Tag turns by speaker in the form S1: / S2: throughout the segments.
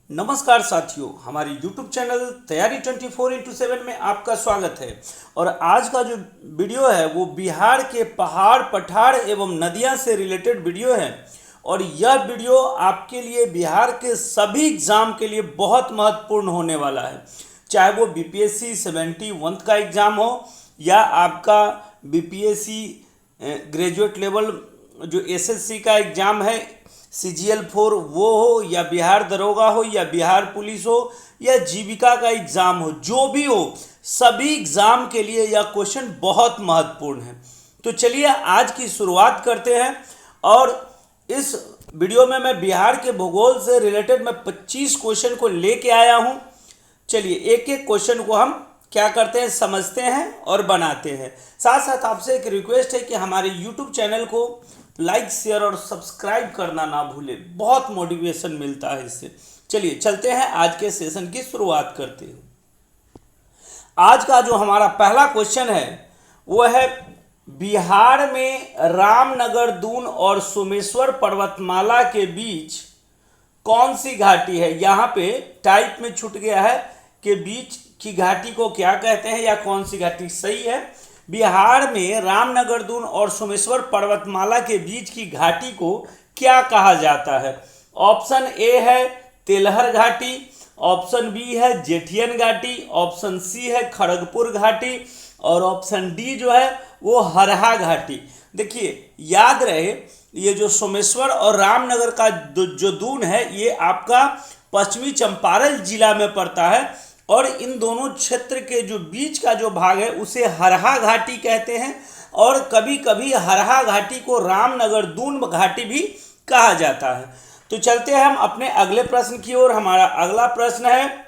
S1: नमस्कार साथियों, हमारे YouTube चैनल तैयारी 24x7 में आपका स्वागत है। और आज का जो वीडियो है वो बिहार के पहाड़ पठार एवं नदियां से रिलेटेड वीडियो है। और यह वीडियो आपके लिए बिहार के सभी एग्ज़ाम के लिए बहुत महत्वपूर्ण होने वाला है, चाहे वो BPSC 71 का एग्ज़ाम हो या आपका BPSC ग्रेजुएट लेवल जो SSC का एग्ज़ाम है CGL-4 वो हो, या बिहार दरोगा हो, या बिहार पुलिस हो, या जीविका का एग्ज़ाम हो, जो भी हो सभी एग्ज़ाम के लिए यह क्वेश्चन बहुत महत्वपूर्ण है। तो चलिए आज की शुरुआत करते हैं। और इस वीडियो में मैं बिहार के भूगोल से रिलेटेड मैं 25 क्वेश्चन को लेके आया हूं। चलिए एक एक क्वेश्चन को हम क्या करते हैं, समझते हैं और बनाते हैं। साथ साथ आपसे एक रिक्वेस्ट है कि हमारे YouTube चैनल को लाइक शेयर और सब्सक्राइब करना ना भूलें, बहुत मोटिवेशन मिलता है इससे। चलिए चलते हैं, आज के सेशन की शुरुआत करते हैं। आज का जो हमारा पहला क्वेश्चन है वो है बिहार में रामनगर, दून और सोमेश्वर पर्वतमाला के बीच कौन सी घाटी है। यहाँ पे टाइप में छूट गया है कि बीच की घाटी को क्या कहते हैं या कौन सी घाटी सही है। बिहार में रामनगर, दून और सोमेश्वर पर्वतमाला के बीच की घाटी को क्या कहा जाता है। ऑप्शन ए है तेलहर घाटी, ऑप्शन बी है जेठियन घाटी, ऑप्शन सी है खड़गपुर घाटी, और ऑप्शन डी जो है वो हरहा घाटी। देखिए याद रहे, ये जो सोमेश्वर और रामनगर का जो दून है ये आपका पश्चिमी चंपारण जिला में पड़ता है, और इन दोनों क्षेत्र के जो बीच का जो भाग है उसे हरहा घाटी कहते हैं। और कभी कभी हरहा घाटी को रामनगर दून घाटी भी कहा जाता है। तो चलते हैं हम अपने अगले प्रश्न की ओर। हमारा अगला प्रश्न है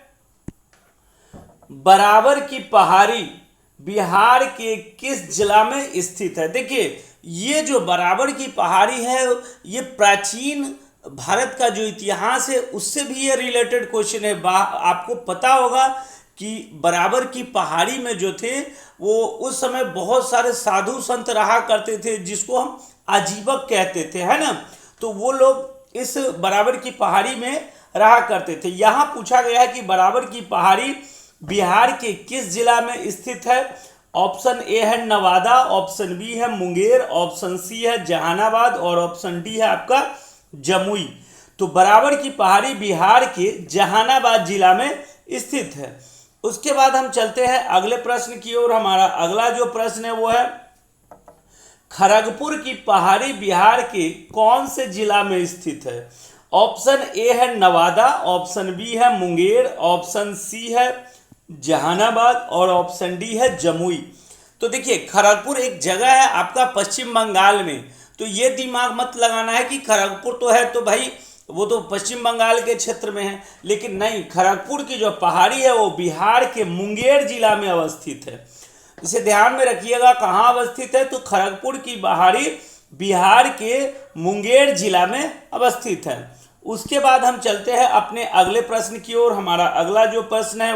S1: बराबर की पहाड़ी बिहार के किस जिला में स्थित है। देखिए ये जो बराबर की पहाड़ी है ये प्राचीन भारत का जो इतिहास है उससे भी ये रिलेटेड क्वेश्चन है। आपको पता होगा कि बराबर की पहाड़ी में जो थे वो उस समय बहुत सारे साधु संत रहा करते थे, जिसको हम आजीवक कहते थे, है ना। तो वो लोग इस बराबर की पहाड़ी में रहा करते थे। यहाँ पूछा गया है कि बराबर की पहाड़ी बिहार के किस जिला में स्थित है। ऑप्शन ए है नवादा, ऑप्शन बी है मुंगेर, ऑप्शन सी है जहानाबाद, और ऑप्शन डी है आपका जमुई। तो बराबर की पहाड़ी बिहार के जहानाबाद जिला में स्थित है। उसके बाद हम चलते हैं अगले प्रश्न की ओर। हमारा अगला जो प्रश्न है वो है खड़गपुर की पहाड़ी बिहार के कौन से जिला में स्थित है। ऑप्शन ए है नवादा, ऑप्शन बी है मुंगेर, ऑप्शन सी है जहानाबाद, और ऑप्शन डी है जमुई। तो देखिए खड़गपुर एक जगह है आपका पश्चिम बंगाल में। तो ये दिमाग मत लगाना है कि खड़गपुर तो है तो भाई वो तो पश्चिम बंगाल के क्षेत्र में है, लेकिन नहीं, खड़गपुर की जो पहाड़ी है वो बिहार के मुंगेर जिला में अवस्थित है। इसे ध्यान में रखिएगा, कहाँ अवस्थित है तो खड़गपुर की पहाड़ी बिहार के मुंगेर जिला में अवस्थित है। उसके बाद हम चलते हैं अपने अगले प्रश्न की ओर। हमारा अगला जो प्रश्न है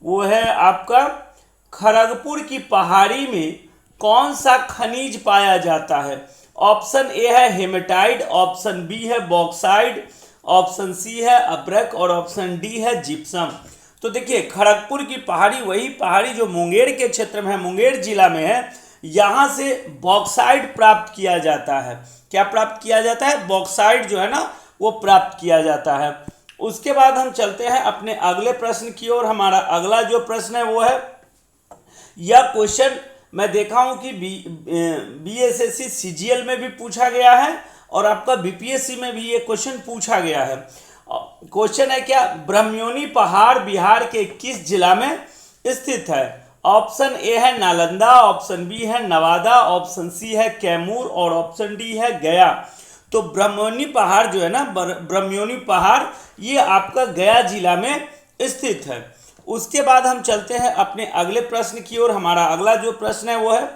S1: वो है आपका खड़गपुर की पहाड़ी में कौन सा खनिज पाया जाता है। ऑप्शन ए है हेमेटाइट, ऑप्शन बी है बॉक्साइड, ऑप्शन सी है अब्रक, और ऑप्शन डी है जिप्सम। तो देखिए खड़गपुर की पहाड़ी वही पहाड़ी जो मुंगेर के क्षेत्र में है, मुंगेर जिला में है, यहाँ से बॉक्साइड प्राप्त किया जाता है। क्या प्राप्त किया जाता है? बॉक्साइड जो है ना वो प्राप्त किया जाता है। उसके बाद हम चलते हैं अपने अगले प्रश्न की ओर। हमारा अगला जो प्रश्न है वो है, यह क्वेश्चन मैं देखा हूं कि BSSC CGL में भी पूछा गया है और आपका BPSC में भी ये क्वेश्चन पूछा गया है। क्वेश्चन है क्या, ब्रह्मयोनी पहाड़ बिहार के किस जिला में स्थित है। ऑप्शन ए है नालंदा, ऑप्शन बी है नवादा, ऑप्शन सी है कैमूर, और ऑप्शन डी है गया। तो ब्रह्मयोनी पहाड़ जो है ना, ब्रह्मयोनी पहाड़ ये आपका गया जिला में स्थित है। उसके बाद हम चलते हैं अपने अगले प्रश्न की ओर। हमारा अगला जो प्रश्न है वो है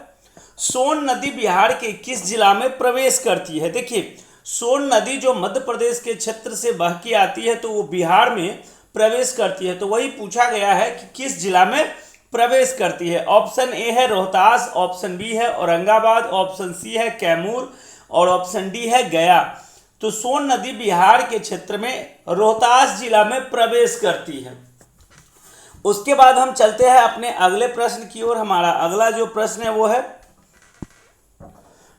S1: सोन नदी बिहार के किस जिला में प्रवेश करती है। देखिए सोन नदी जो मध्य प्रदेश के क्षेत्र से बह के आती है तो वो बिहार में प्रवेश करती है। तो वही पूछा गया है कि किस जिला में प्रवेश करती है। ऑप्शन ए है रोहतास, ऑप्शन बी है औरंगाबाद, ऑप्शन सी है कैमूर, और ऑप्शन डी है गया। तो सोन नदी बिहार के क्षेत्र में रोहतास जिला में प्रवेश करती है। उसके बाद हम चलते हैं अपने अगले प्रश्न की ओर। हमारा अगला जो प्रश्न है वो है,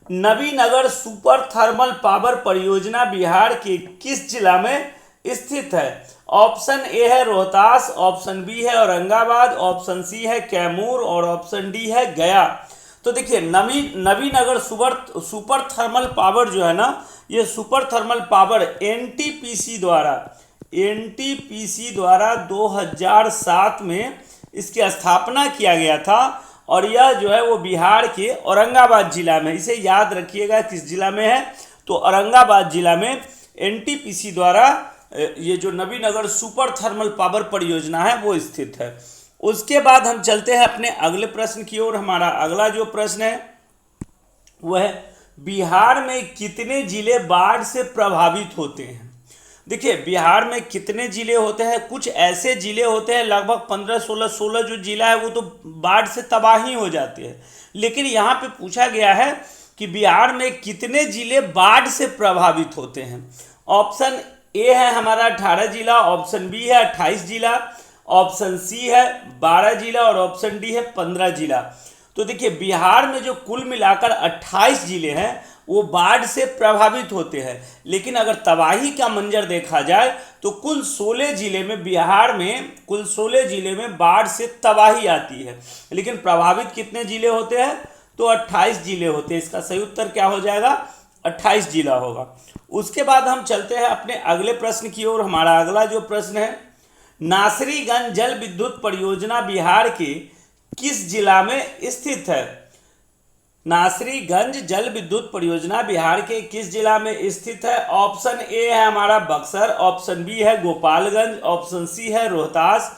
S1: नवीनगर सुपर थर्मल पावर परियोजना बिहार के किस जिला में स्थित है? ऑप्शन ए है रोहतास, ऑप्शन बी है औरंगाबाद, ऑप्शन सी है कैमूर और ऑप्शन डी है गया। तो देखिए नवीनगर सुपर थर्मल पावर जो है ना, ये सुपर थर्मल पावर एनटीपीसी द्वारा 2007 में इसकी स्थापना किया गया था और यह जो है वो बिहार के औरंगाबाद जिला में, इसे याद रखिएगा किस जिला में है, तो औरंगाबाद जिला में एनटीपीसी द्वारा ये जो नवीनगर सुपर थर्मल पावर परियोजना है वो स्थित है। उसके बाद हम चलते हैं अपने अगले प्रश्न की ओर। हमारा अगला जो प्रश्न है वह है, बिहार में कितने जिले बाढ़ से प्रभावित होते हैं? देखिए बिहार में कितने जिले होते हैं, कुछ ऐसे जिले होते हैं लगभग 15-16 जो जिला है वो तो बाढ़ से तबाही हो जाते हैं, लेकिन यहाँ पे पूछा गया है कि बिहार में कितने जिले बाढ़ से प्रभावित होते हैं। ऑप्शन ए है हमारा 18 जिला, ऑप्शन बी है 28 जिला, ऑप्शन सी है 12 जिला और ऑप्शन डी है 15 जिला। तो देखिए बिहार में जो कुल मिलाकर 28 जिले हैं वो बाढ़ से प्रभावित होते हैं, लेकिन अगर तबाही का मंजर देखा जाए तो कुल 16 जिले में, बिहार में कुल 16 जिले में बाढ़ से तबाही आती है, लेकिन प्रभावित कितने जिले होते हैं? तो 28 जिले होते हैं। इसका सही उत्तर क्या हो जाएगा? 28 जिला होगा। उसके बाद हम चलते हैं अपने अगले प्रश्न की ओर। हमारा अगला जो प्रश्न है, नासरीगंज जल विद्युत परियोजना बिहार के किस जिला में स्थित है? नासरीगंज जल विद्युत परियोजना बिहार के किस जिला में स्थित है? ऑप्शन ए है हमारा बक्सर, ऑप्शन बी है गोपालगंज, ऑप्शन सी है रोहतास,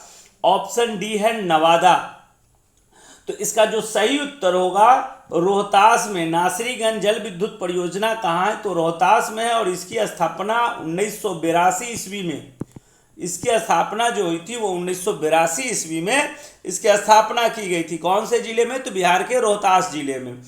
S1: ऑप्शन डी है नवादा। तो इसका जो सही उत्तर होगा रोहतास में। नासरीगंज जल विद्युत परियोजना कहाँ है? तो रोहतास में है और इसकी स्थापना 1982 ईस्वी में, इसकी स्थापना जो हुई थी वो 1982 ईस्वी में इसकी स्थापना की गई थी। कौन से जिले में? तो बिहार के रोहतास जिले में।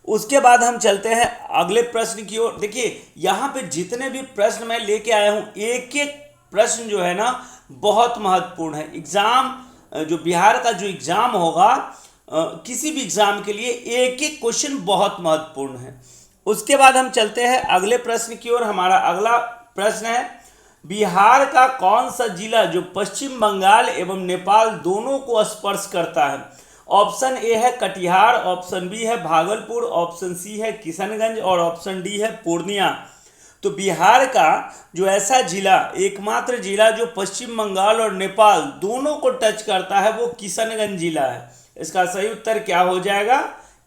S1: उसके बाद हम चलते हैं अगले प्रश्न की ओर। देखिए यहाँ पे जितने भी प्रश्न मैं लेके आया हूँ, एक एक प्रश्न जो है ना बहुत महत्वपूर्ण है। एग्जाम जो बिहार का जो एग्जाम होगा, किसी भी एग्जाम के लिए एक एक क्वेश्चन बहुत महत्वपूर्ण है। उसके बाद हम चलते हैं अगले प्रश्न की ओर। हमारा अगला प्रश्न है, बिहार का कौन सा जिला जो पश्चिम बंगाल एवं नेपाल दोनों को स्पर्श करता है? ऑप्शन ए है कटिहार, ऑप्शन बी है भागलपुर, ऑप्शन सी है किशनगंज और ऑप्शन डी है पूर्णिया। तो बिहार का जो ऐसा जिला, एकमात्र जिला जो पश्चिम बंगाल और नेपाल दोनों को टच करता है वो किशनगंज जिला है। इसका सही उत्तर क्या हो जाएगा?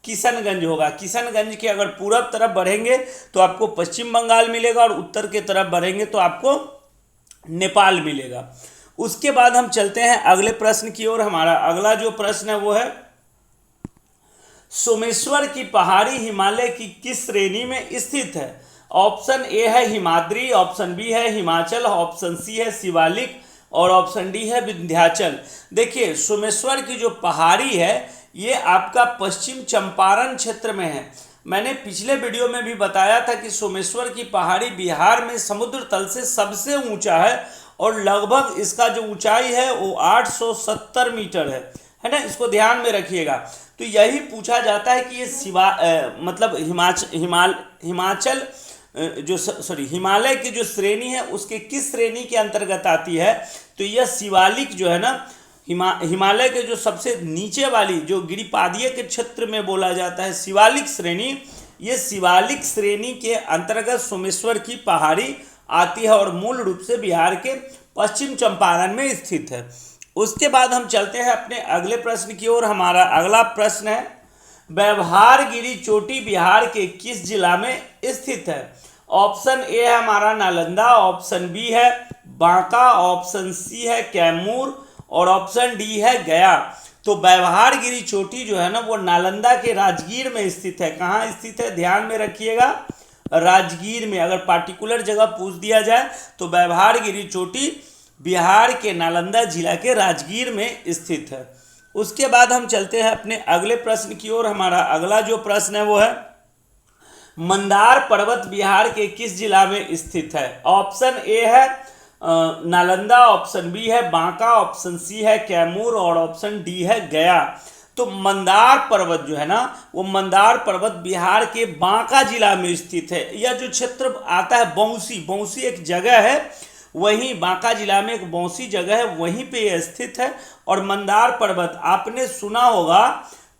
S1: किशनगंज होगा। किशनगंज के अगर पूरब तरफ बढ़ेंगे तो आपको पश्चिम बंगाल मिलेगा और उत्तर की तरफ बढ़ेंगे तो आपको नेपाल मिलेगा। उसके बाद हम चलते हैं अगले प्रश्न की ओर। हमारा अगला जो प्रश्न है वो है, सोमेश्वर की पहाड़ी हिमालय की किस श्रेणी में स्थित है? ऑप्शन ए है हिमाद्री, ऑप्शन बी है हिमाचल, ऑप्शन सी है शिवालिक और ऑप्शन डी है विंध्याचल। देखिए सोमेश्वर की जो पहाड़ी है ये आपका पश्चिम चंपारण क्षेत्र में है। मैंने पिछले वीडियो में भी बताया था कि सोमेश्वर की पहाड़ी बिहार में समुद्र तल से सबसे ऊंचा है और लगभग इसका जो ऊंचाई है वो 870 मीटर है ना, इसको ध्यान में रखिएगा। तो यही पूछा जाता है कि ये मतलब हिमाचल जो हिमालय की जो श्रेणी है उसके किस श्रेणी के अंतर्गत आती है? तो यह शिवालिक जो है ना, हिमालय के जो सबसे नीचे वाली जो गिरिपादीय के क्षेत्र में बोला जाता है शिवालिक श्रेणी, ये शिवालिक श्रेणी के अंतर्गत सोमेश्वर की पहाड़ी आती है और मूल रूप से बिहार के पश्चिम चंपारण में स्थित है। उसके बाद हम चलते हैं अपने अगले प्रश्न की ओर। हमारा अगला प्रश्न है, व्यवहारगिरी चोटी बिहार के किस जिला में स्थित है? ऑप्शन ए है हमारा नालंदा, ऑप्शन बी है बांका, ऑप्शन सी है कैमूर और ऑप्शन डी है गया। तो व्यवहारगिरी चोटी जो है ना वो नालंदा के राजगीर में स्थित है। कहाँ स्थित है? ध्यान में रखिएगा, राजगीर में। अगर पार्टिकुलर जगह पूछ दिया जाए तो व्यवहारगिरी चोटी बिहार के नालंदा जिला के राजगीर में स्थित है। उसके बाद हम चलते हैं अपने अगले प्रश्न की ओर। हमारा अगला जो प्रश्न है वो है, मंदार पर्वत बिहार के किस जिला में स्थित है? ऑप्शन ए है नालंदा, ऑप्शन बी है बांका, ऑप्शन सी है कैमूर और ऑप्शन डी है गया। तो मंदार पर्वत जो है ना, वो मंदार पर्वत बिहार के बांका जिला में स्थित है। यह जो क्षेत्र आता है बौंसी, बौंसी एक जगह है, वहीं बांका जिला में एक बौंसी जगह है, वहीं पे यह स्थित है। और मंदार पर्वत आपने सुना होगा,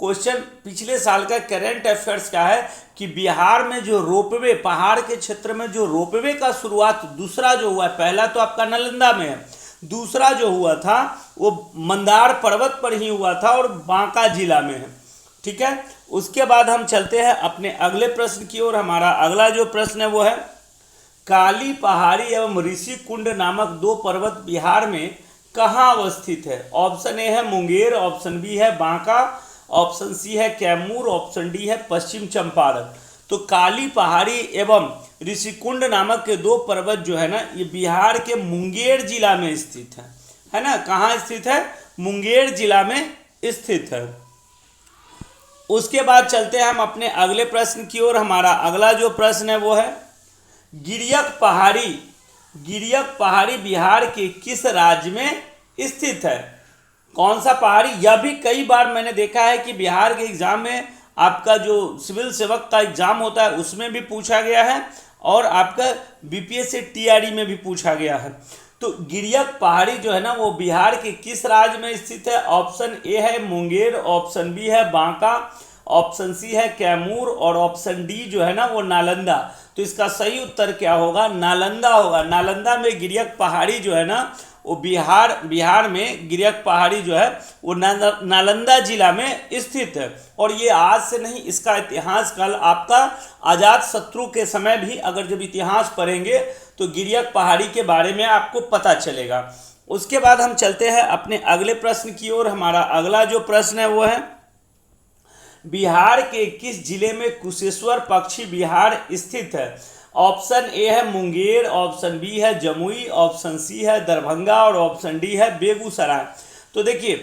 S1: क्वेश्चन पिछले साल का करंट अफेयर्स का है कि बिहार में जो रोपवे, पहाड़ के क्षेत्र में जो रोपवे का शुरुआत दूसरा जो हुआ है, पहला तो आपका नालंदा में है, दूसरा जो हुआ था वो मंदार पर्वत पर ही हुआ था और बांका जिला में है। ठीक है, उसके बाद हम चलते हैं अपने अगले प्रश्न की ओर। हमारा अगला जो प्रश्न है वो है, काली पहाड़ी एवं ऋषि कुंड नामक दो पर्वत बिहार में कहाँ अवस्थित है? ऑप्शन ए है मुंगेर, ऑप्शन बी है बांका, ऑप्शन सी है कैमूर, ऑप्शन डी है पश्चिम चंपारण। तो काली पहाड़ी एवं ऋषिकुंड नामक के दो पर्वत जो है ना, ये बिहार के मुंगेर जिला में स्थित है ना। कहाँ स्थित है? मुंगेर जिला में स्थित है। उसके बाद चलते हैं हम अपने अगले प्रश्न की ओर। हमारा अगला जो प्रश्न है वो है, गिरियक पहाड़ी बिहार के किस राज्य में स्थित है? कौन सा पहाड़ी? यह भी कई बार मैंने देखा है कि बिहार के एग्जाम में आपका जो सिविल सेवक का एग्जाम होता है उसमें भी पूछा गया है और आपका बीपीएससी टीआरई में भी पूछा गया है। तो गिरियक पहाड़ी जो है ना, वो बिहार के किस राज्य में स्थित है? ऑप्शन ए है मुंगेर, ऑप्शन बी है बांका, ऑप्शन सी है कैमूर और ऑप्शन डी जो है ना वो नालंदा। तो इसका सही उत्तर क्या होगा? नालंदा होगा। नालंदा में गिरियक पहाड़ी जो है ना, वो बिहार में गिरियक पहाड़ी जो है वो नालंदा जिला में स्थित है। और ये आज से नहीं, इसका इतिहास कल आपका आजाद शत्रु के समय भी अगर जब इतिहास पढ़ेंगे तो गिरियक पहाड़ी के बारे में आपको पता चलेगा। उसके बाद हम चलते हैं अपने अगले प्रश्न की ओर। हमारा अगला जो प्रश्न है वो है, बिहार के किस जिले में कुशेश्वर पक्षी विहार स्थित है? ऑप्शन ए है मुंगेर, ऑप्शन बी है जमुई, ऑप्शन सी है दरभंगा और ऑप्शन डी है बेगूसराय। तो देखिए,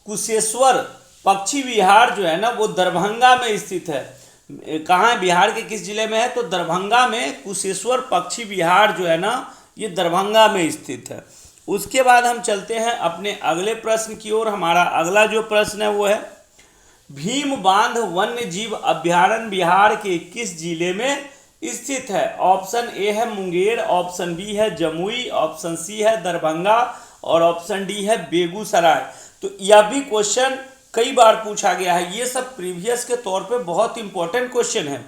S1: कुशेश्वर पक्षी विहार जो है ना वो दरभंगा में स्थित है। कहाँ है? बिहार के किस जिले में है? तो दरभंगा में कुशेश्वर पक्षी विहार जो है ना, ये दरभंगा में स्थित है। उसके बाद हम चलते हैं अपने अगले प्रश्न की ओर। हमारा अगला जो प्रश्न है वो है, भीम बांध वन्य जीव अभ्यारण्य बिहार के किस जिले में स्थित है? ऑप्शन ए है मुंगेर, ऑप्शन बी है जमुई, ऑप्शन सी है दरभंगा और ऑप्शन डी है बेगूसराय। तो यह भी क्वेश्चन कई बार पूछा गया है, ये सब प्रीवियस के तौर पे बहुत इंपॉर्टेंट क्वेश्चन है।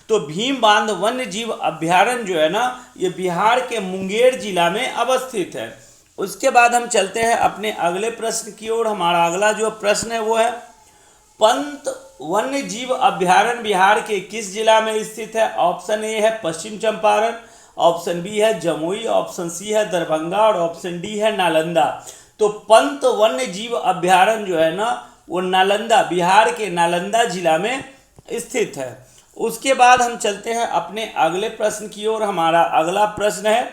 S1: तो भीम बांध वन्य जीव अभ्यारण्य जो है ना, ये बिहार के मुंगेर जिला में अवस्थित है। उसके बाद हम चलते हैं अपने अगले प्रश्न की ओर। हमारा अगला जो प्रश्न है वो है, पंत वन्य जीव अभ्यारण्य बिहार के किस जिला में स्थित है? ऑप्शन ए है पश्चिम चंपारण, ऑप्शन बी है जमुई, ऑप्शन सी है दरभंगा और ऑप्शन डी है नालंदा। तो पंत वन्य जीव अभ्यारण्य जो है ना, वो नालंदा, बिहार के नालंदा जिला में स्थित है। उसके बाद हम चलते हैं अपने अगले प्रश्न की ओर। हमारा अगला प्रश्न है,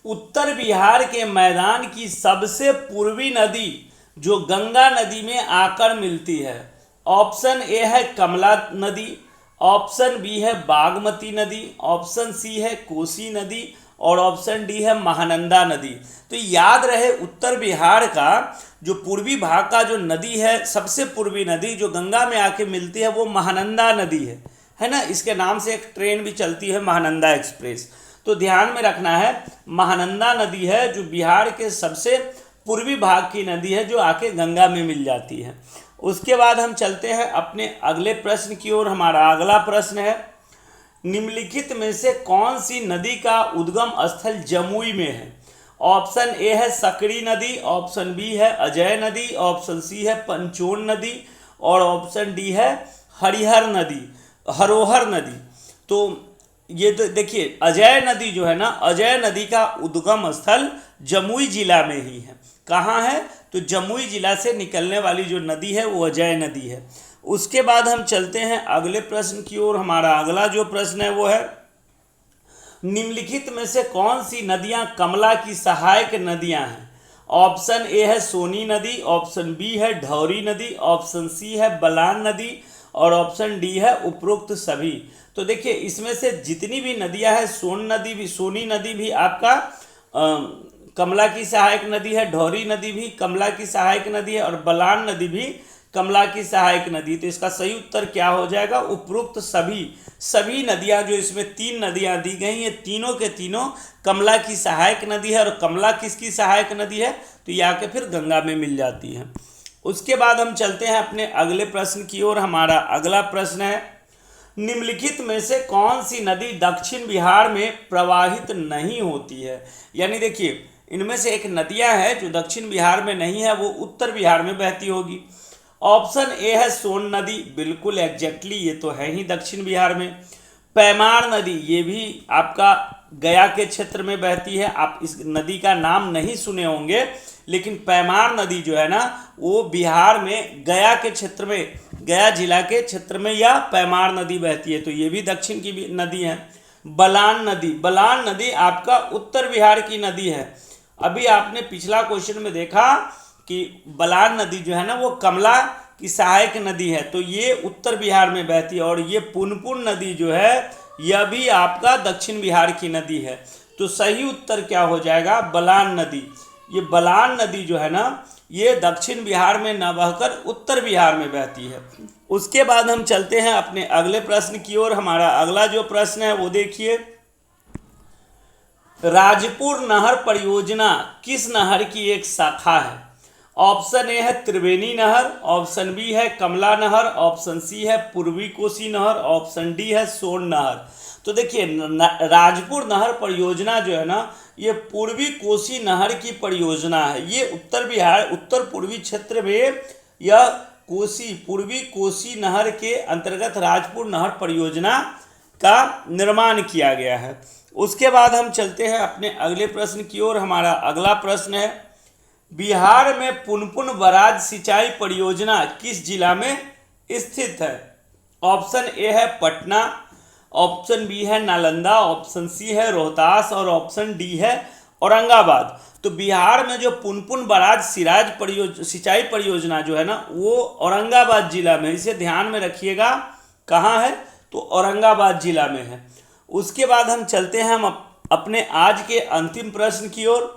S1: उत्तर बिहार के मैदान की सबसे पूर्वी नदी जो गंगा नदी में आकर मिलती है? ऑप्शन ए है कमला नदी, ऑप्शन बी है बागमती नदी, ऑप्शन सी है कोसी नदी और ऑप्शन डी है महानंदा नदी। तो याद रहे, उत्तर बिहार का जो पूर्वी भाग का जो नदी है, सबसे पूर्वी नदी जो गंगा में आके मिलती है, वो महानंदा नदी है ना। इसके नाम से एक ट्रेन भी चलती है, महानंदा एक्सप्रेस। तो ध्यान में रखना है, महानंदा नदी है जो बिहार के सबसे पूर्वी भाग की नदी है, जो आके गंगा में मिल जाती है। उसके बाद हम चलते हैं अपने अगले प्रश्न की ओर। हमारा अगला प्रश्न है, निम्नलिखित में से कौन सी नदी का उद्गम स्थल जमुई में है? ऑप्शन ए है सकरी नदी, ऑप्शन बी है अजय नदी, ऑप्शन सी है पंचोन नदी और ऑप्शन डी है हरोहर नदी। तो ये तो देखिए, अजय नदी जो है ना, अजय नदी का उद्गम स्थल जमुई जिला में ही है। कहाँ है? तो जमुई जिला से निकलने वाली जो नदी है वो अजय नदी है। उसके बाद हम चलते हैं अगले प्रश्न की ओर। हमारा अगला जो प्रश्न है वो है, निम्नलिखित में से कौन सी नदियां कमला की सहायक नदियां हैं? ऑप्शन ए है सोनी नदी, ऑप्शन बी है ढौरी नदी, ऑप्शन सी है बलान नदी और ऑप्शन डी है उपरोक्त सभी। तो देखिए इसमें से जितनी भी नदियां हैं, सोनी नदी भी आपका कमला की सहायक नदी है, ढौरी नदी भी कमला की सहायक नदी है, और बलान नदी भी कमला की सहायक नदी। तो इसका सही उत्तर क्या हो जाएगा? उपरोक्त सभी नदियां, जो इसमें 3 नदियां दी गई ये तीनों के तीनों कमला की सहायक नदी है। और कमला किसकी सहायक नदी है? तो ये आके फिर गंगा में मिल जाती है। उसके बाद हम चलते हैं अपने अगले प्रश्न की ओर। हमारा अगला प्रश्न है, निम्नलिखित में से कौन सी नदी दक्षिण बिहार में प्रवाहित नहीं होती है? यानी देखिए इनमें से एक नदियां है जो दक्षिण बिहार में नहीं है, वो उत्तर बिहार में बहती होगी। ऑप्शन ए है सोन नदी, बिल्कुल एग्जैक्टली ये तो है ही दक्षिण बिहार में। पैमार नदी, ये भी आपका गया के क्षेत्र में बहती है। आप इस नदी का नाम नहीं सुने होंगे, लेकिन पैमार नदी जो है ना वो बिहार में गया के क्षेत्र में, गया जिला के क्षेत्र में यह पैमार नदी बहती है। तो ये भी दक्षिण की नदी है। बलान नदी आपका उत्तर बिहार की नदी है। अभी आपने पिछला क्वेश्चन में देखा कि बलान नदी जो है ना वो कमला की सहायक नदी है, तो ये उत्तर बिहार में बहती है। और ये पुनपुन नदी जो है यह भी आपका दक्षिण बिहार की नदी है। तो सही उत्तर क्या हो जाएगा? बलान नदी। ये बलान नदी जो है ना ये दक्षिण बिहार में न बहकर उत्तर बिहार में बहती है। उसके बाद हम चलते हैं अपने अगले प्रश्न की ओर। हमारा अगला जो प्रश्न है वो देखिए, राजपुर नहर परियोजना किस नहर की एक शाखा है? ऑप्शन ए है त्रिवेणी नहर, ऑप्शन बी है कमला नहर, ऑप्शन सी है पूर्वी कोसी नहर, ऑप्शन डी है सोन नहर। तो देखिए राजपुर नहर परियोजना जो है ना ये पूर्वी कोसी नहर की परियोजना है। ये उत्तर बिहार उत्तर पूर्वी क्षेत्र में यह पूर्वी कोसी नहर के अंतर्गत राजपुर नहर परियोजना का निर्माण किया गया है। उसके बाद हम चलते हैं अपने अगले प्रश्न की ओर। हमारा अगला प्रश्न है, बिहार में पुनपुन बराज सिंचाई परियोजना किस जिला में स्थित है? ऑप्शन ए है पटना, ऑप्शन बी है नालंदा, ऑप्शन सी है रोहतास और ऑप्शन डी है औरंगाबाद। तो बिहार में जो पुनपुन बराज सिंचाई परियोजना जो है ना वो औरंगाबाद जिला में, इसे ध्यान में रखिएगा। कहाँ है? तो औरंगाबाद जिला में है। उसके बाद हम चलते हैं हम अपने आज के अंतिम प्रश्न की ओर।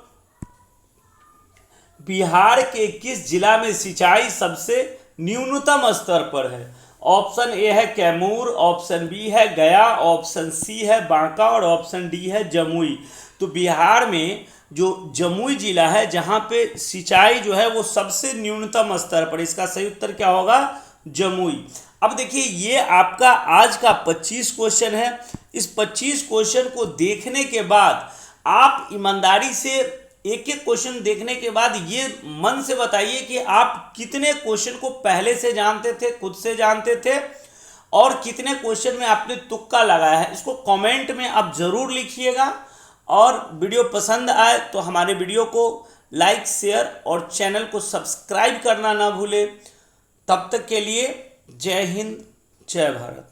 S1: बिहार के किस जिला में सिंचाई सबसे न्यूनतम स्तर पर है? ऑप्शन ए है कैमूर, ऑप्शन बी है गया, ऑप्शन सी है बांका और ऑप्शन डी है जमुई। तो बिहार में जो जमुई जिला है जहां पे सिंचाई जो है वो सबसे न्यूनतम स्तर पर, इसका सही उत्तर क्या होगा? जमुई। अब देखिए ये आपका आज का 25 क्वेश्चन है। इस 25 क्वेश्चन को देखने के बाद आप ईमानदारी से एक एक क्वेश्चन देखने के बाद ये मन से बताइए कि आप कितने क्वेश्चन को पहले से जानते थे, खुद से जानते थे, और कितने क्वेश्चन में आपने तुक्का लगाया है। इसको कमेंट में आप जरूर लिखिएगा। और वीडियो पसंद आए तो हमारे वीडियो को लाइक, शेयर और चैनल को सब्सक्राइब करना ना भूलें। तब तक के लिए जय हिंद, जय भारत।